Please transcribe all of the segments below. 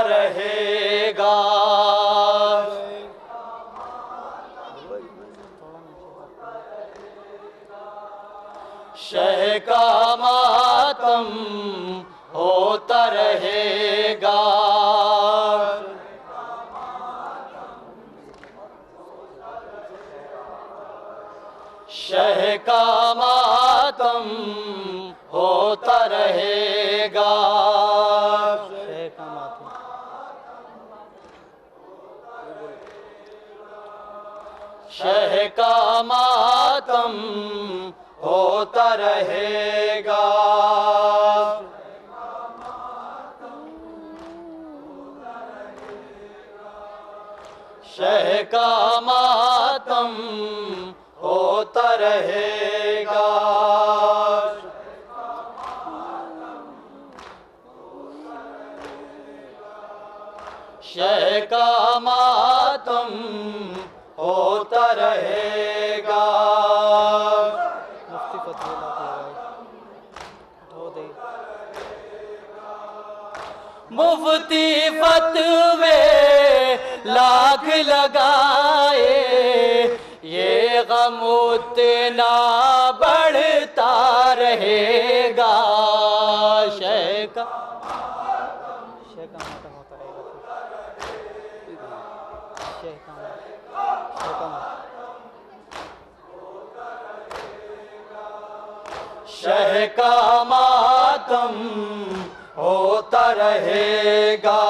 रहेगा। शह का मातम होता रहेगा। शह का मातम होता रहेगा। शह का मातम, शह का मातम होता रहेगा। शह का मातम होता रहेगा। शह का मातम होता रहेगा। मुफ्ती फतवे लाख लगाए धो दे। मुफ्ती फतवे लाख लगाए, ये गम उतना बढ़ता रहेगा। शह का शह का मातम होता रहेगा। शह का मातम, शह का मातम, शह का मातम होता रहेगा।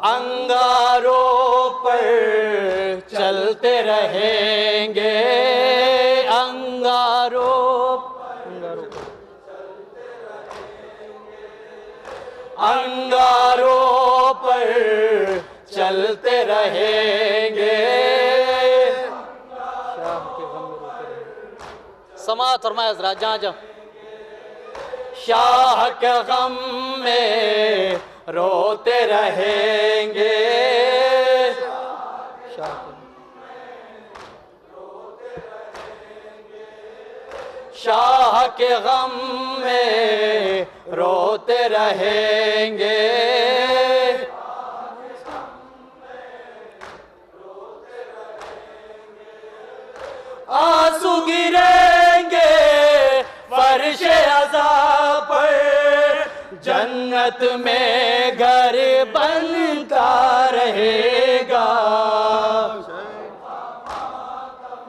अंगारों पे चलने लग गए। अंगारों पर चलते रहेंगे। अंगारों अंगारों पे अंगारों पर चलते रहेंगे। शाह के गम में रोते रहेंगे। समात फरमाया जरा जहाँ जहाँ। शाह के गम में रोते रहेंगे। शाह के शाह के गम में रोते रहेंगे। आंसू गिरेंगे फर्शे अज़ा पर, जन्नत में घर बनता रहेगा। शह का मातम,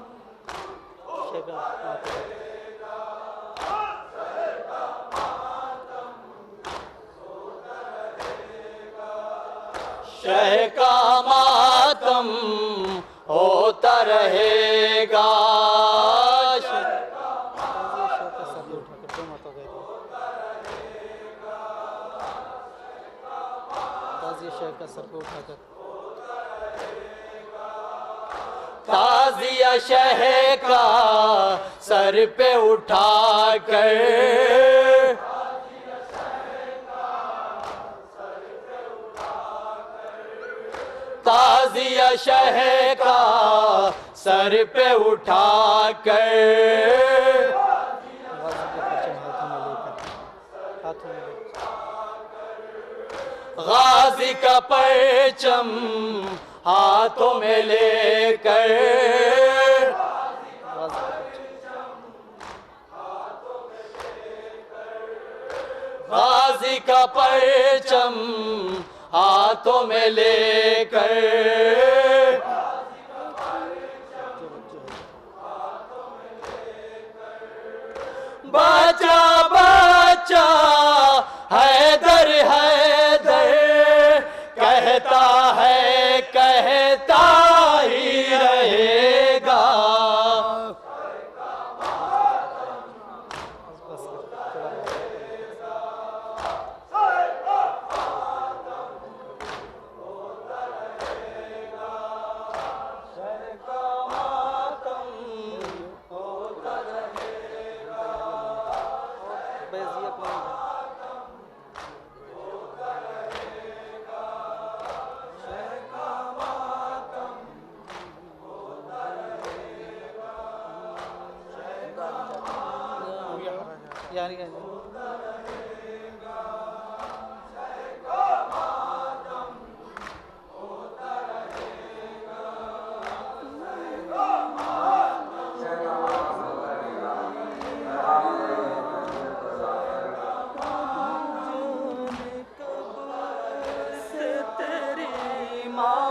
शह का मातम होता रहेगा। ताज़िया शह का सर पे उठाकर दो मरतबा गए थे। ताज़िया शह का सर पे उठाकर ताज़िया शह का सर पे उठाकर, ताज़िया शह का सर पे उठाकर, गाज़ी के परचम हाथों में लेकर, गाज़ी का परचम हाथों में लेकर, बचा बचा हैदर हैदर कहता है, कहता ही रहेगा। यानी से तेरी माँ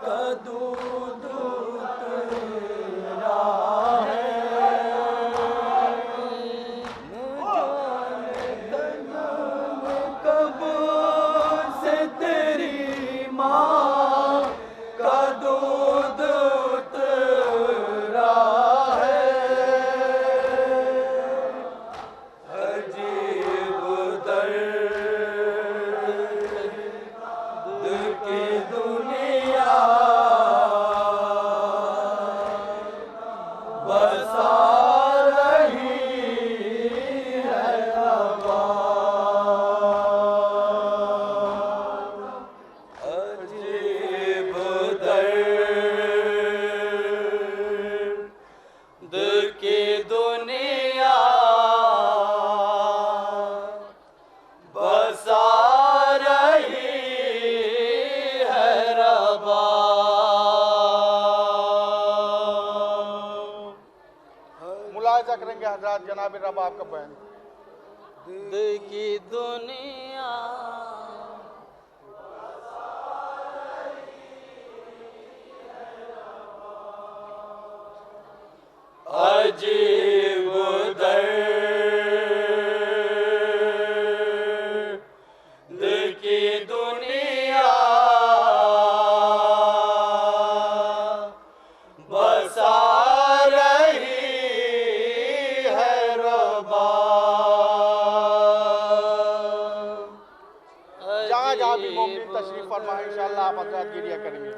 का दूध तेरा कब से तेरी माँ का दूध तेरा है अजीब दर्द की दुनिया बसा रही है हवा अजीब दर्द की दुनिया बसा रही है रबा मुलाहिजा करेंगे हजरत जनाब रबाब का बयान। दिल की दुनिया अजीब दर्द की दुनिया बसा रही है रबा जहाँ जहाँ भी मोमिन तशरीफ फरमा इंशाअल्लाह आप हजरत गिरिया करेंगे।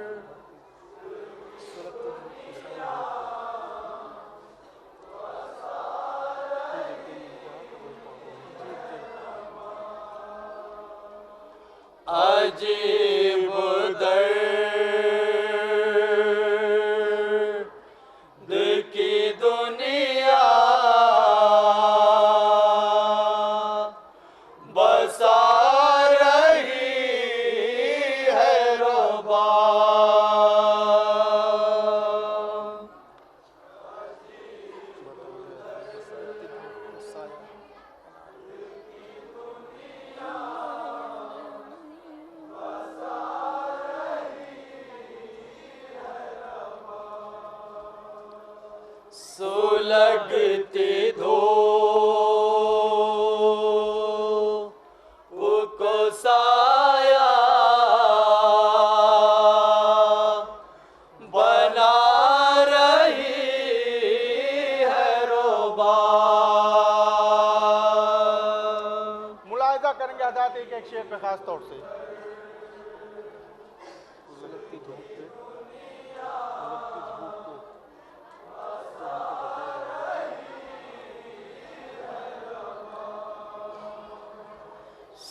अजीब दर्द की दुनिया बसा रही है रबा सुलगती धूप को साया बना रही है रोबा मुलाहिजा करेंगे हजरत एक एक शेर पे खास तौर से।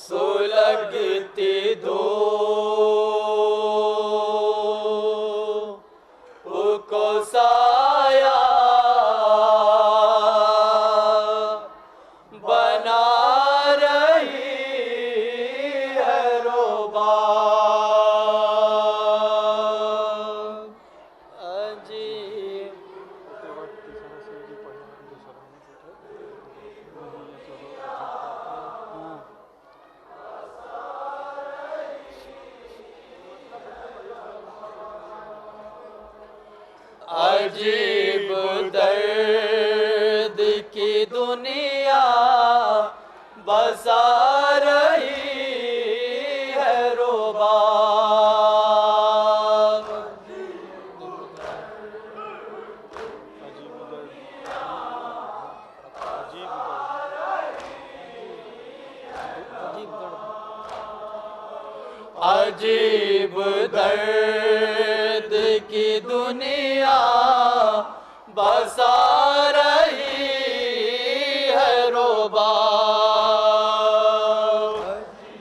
सुलगती धूप को साया बना रही है रोबा अजीब अजीब दर्द की दुनिया बसा रही है रोबा अजीब दर्द की दुनिया बसा रही है रोबा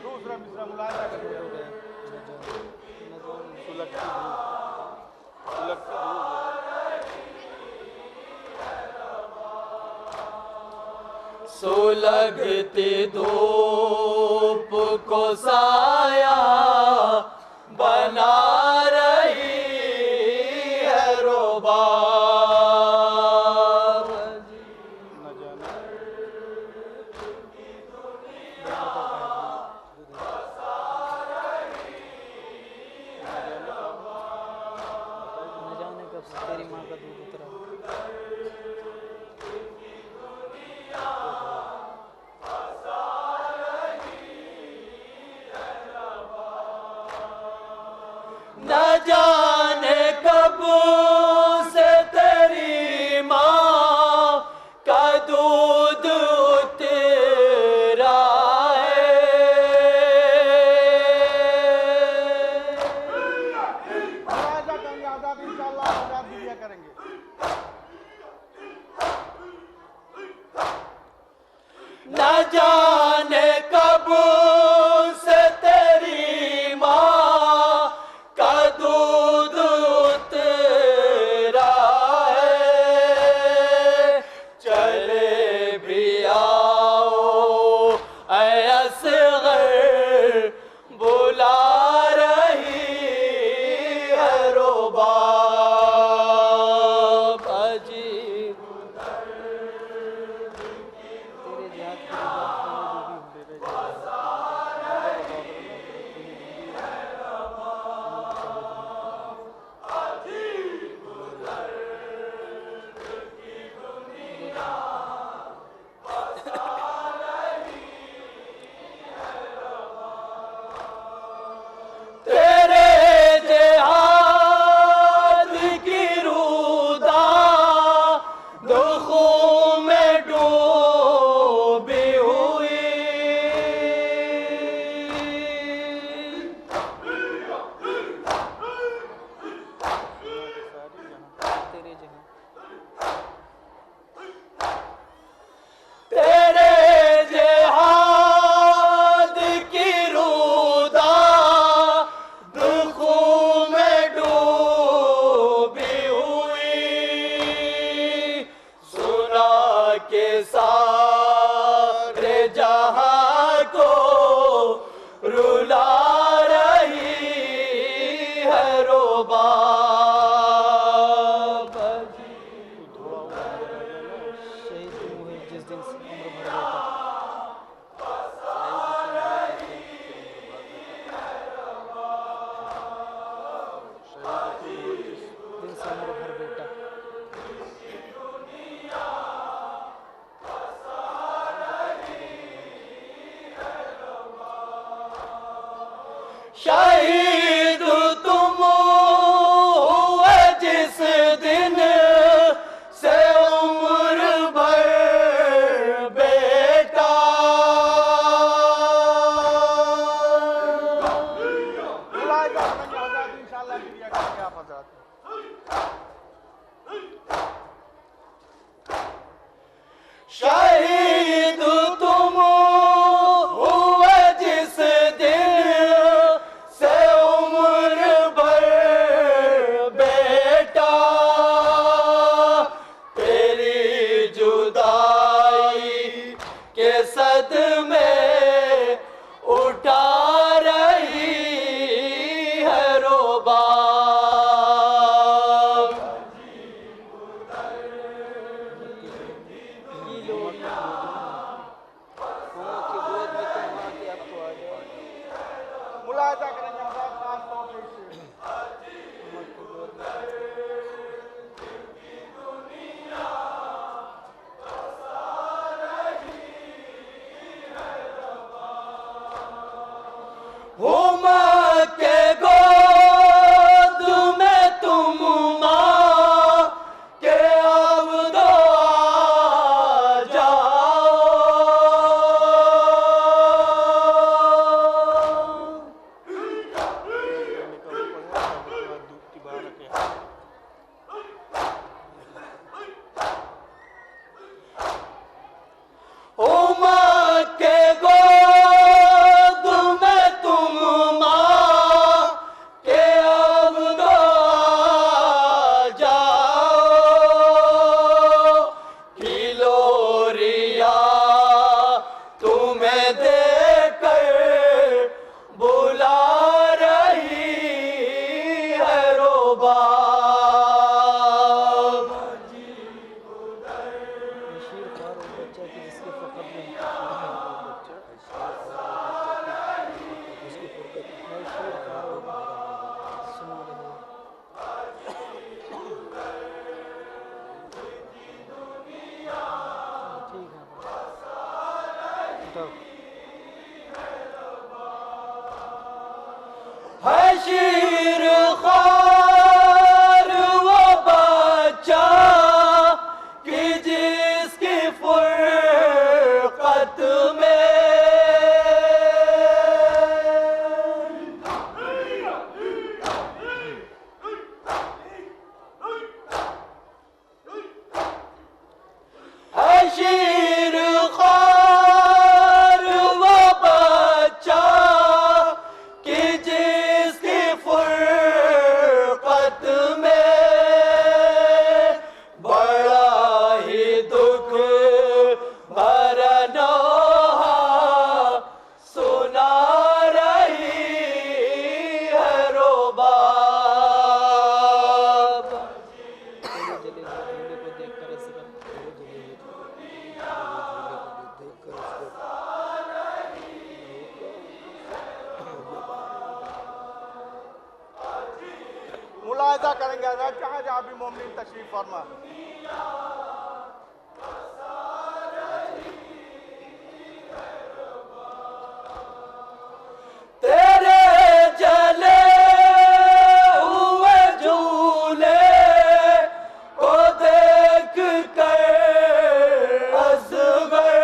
दूसरा मिसरा मुलाहिजा करेंगे। सुलगती धूप सुलगती धूप को साया बना रही है रुबाब। न जाने न जाने कब से तेरी माँ का दूध उतरा। न जाने कब से तेरी माँ का दूध उतरा है। मुलाहिजा करेंगे आज़ाद इंशाअल्लाह आज़ाद दिया करेंगे। न जाने कब से तेरी माँ का दूध उतरा है। चले भी आओ ऐ असग़र बुला रही है रुबाब। अजीब तेरे जिहाद की बात में डूबी हूँ। तेरे जिहाद की रूदा दुखों में डूबी हुई। तेरे जहाँ तेरे जिहाद की रूदा दुखों में डूबी हुई। सुना के सारे जहां को रुला रही है रुबाब। शहीद तुम हुए जिस दिन से उम्र भर बेटा। दिन से उम्र भर बेटा। शहीद तुम हुए जिस दिन से उम्र भर बेटा। मुलाहिजा करेंगे आज़ाद इंशाअल्लाह दिया करेंगे आप हज़रात। शहीद तुम हुए जिस दिन से उम्र भर बेटा। तेरी जुदाई के सदमे उठा रही है रुबाब। ये लोग करेंगे आजाद जहाँ जहाँ भी मोमिन तशरीफ फरमा। तेरे जले हुए झूले को देख कर हंस गए।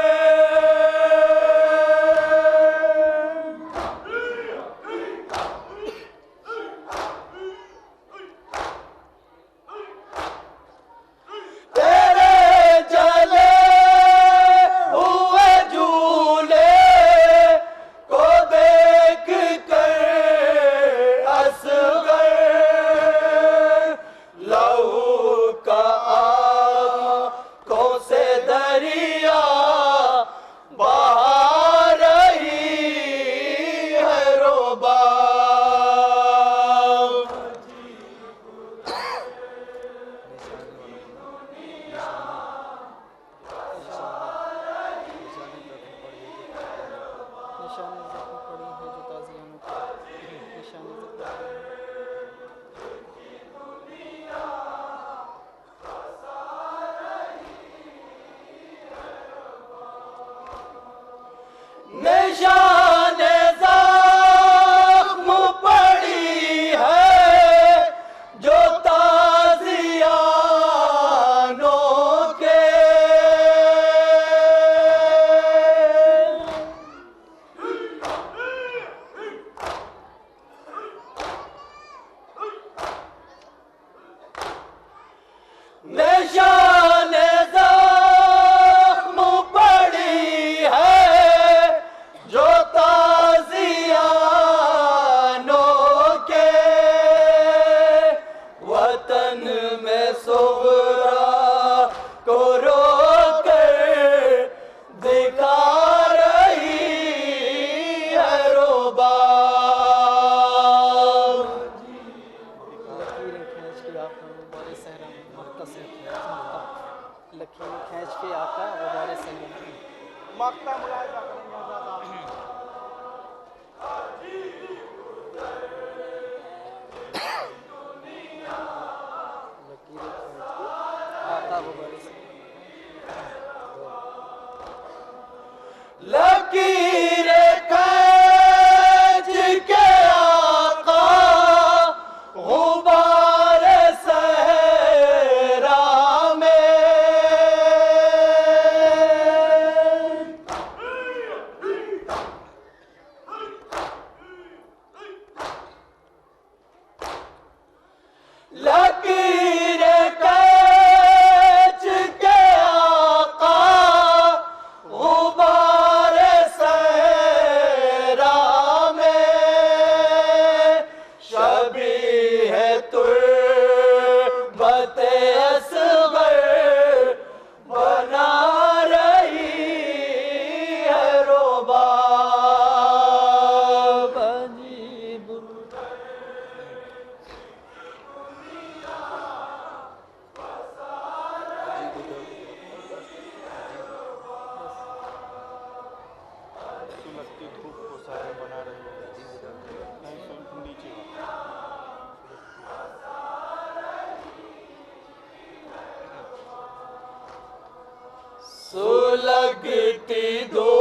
तेरे जले हुए झूले को देख कर हंस गए। लहू का आंखों से दरिया बहा रही है रोबा। निशाने जख्म पड़ी है जो ताज़ियानों पर, निशाने जख्म पड़ी है। निशाने ज़ख्म पड़ी है जो ताज़ियानों के। निशाने ज़ख्म पड़ी है जो ताज़ियानों के। वतन में सुगरा को रोकर दिखा रही है रोबा। लकीरें खींच के आका गुबार सहरा में मुख्तसर लकीरें खींच के आका गुबार सहरा में। मक्ता मुलाहिजा करेंगे आजाद आप। लकीरें खींच के आका गुबार सहरा लकीरें खींच के आका गुबार सहरा में। लकीरें खींच के आका गुबार सहरा में। शबीह है तुर्बत असगर बना रही है रोबा। सुलगती धूप को सारे बना रही है। नहीं सुन नीचे सुलगती धूप